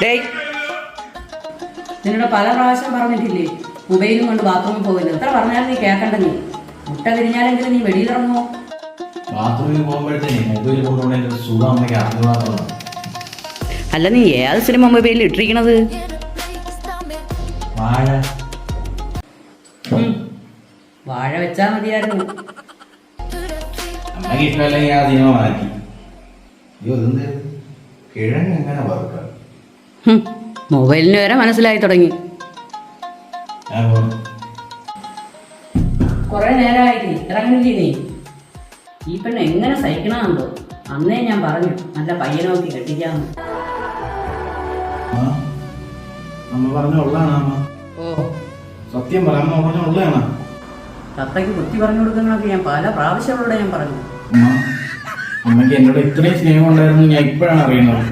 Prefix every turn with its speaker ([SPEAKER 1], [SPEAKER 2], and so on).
[SPEAKER 1] ഡേയ്, നിന്നോട് പല പ്രാവശ്യം പറഞ്ഞിട്ടില്ലേ മൊബൈലും കൊണ്ട് ബാത്റൂമിൽ പോകരുത്? എത്ര പറഞ്ഞാലും നീ കേൾക്കണ്ട. നീ മുട്ട തിരിഞ്ഞാലെങ്കിലും നീ വെളിയിലിറങ്ങുമോ?
[SPEAKER 2] ബാത്റൂമിൽ പോകുമ്പോഴത്തേനെ മൊബൈൽ കൊണ്ടുപോകേണ്ട സുഖം അമ്മയ്ക്ക് അറിഞ്ഞാൽ.
[SPEAKER 1] അല്ല, നീ ഏത് സിനിമ മൊബൈലിൽ ഇട്ടിരിക്കണത്?
[SPEAKER 2] വാഴ.
[SPEAKER 1] വാഴ വെച്ചാ മതിയായിരുന്നു.
[SPEAKER 2] അമ്മയ്ക്ക് ഇഷ്ടമല്ലെങ്കിൽ ആ സിനിമ മാറ്റി. അയ്യോ, ഇതെന്ത് കിഴങ്ങ് എങ്ങനെ വറുക്കാം?
[SPEAKER 1] മൊബൈലിന് വരെ മനസ്സിലായി തുടങ്ങി. കൊറേ നേരമായില്ലേ ഇറങ്ങണില്ലേ നീ? ഈ പെണ്ണ് എങ്ങനെ സഹിക്കണമെന്തോ. അന്നേ ഞാൻ പറഞ്ഞു നല്ല പയ്യനെ നോക്കി കെട്ടിക്കാമെന്ന്.
[SPEAKER 2] അമ്മ പറഞ്ഞ ഉള്ളതാണ് അമ്മ.
[SPEAKER 1] ഓ,
[SPEAKER 2] സത്യം പറ, അമ്മ പറഞ്ഞ ഉള്ളതാണ്.
[SPEAKER 1] തത്തയ്ക്ക് കുത്തി പറഞ്ഞു കൊടുക്കുന്നതൊക്കെ ഞാൻ പല പ്രാവശ്യങ്ങളോടെ ഞാൻ പറഞ്ഞു.
[SPEAKER 2] അമ്മയ്ക്ക് എന്നോട് ഇത്രയും സ്നേഹം ഉണ്ടായിരുന്നു ഞാൻ ഇപ്പോഴാണ് അറിയുന്നത്.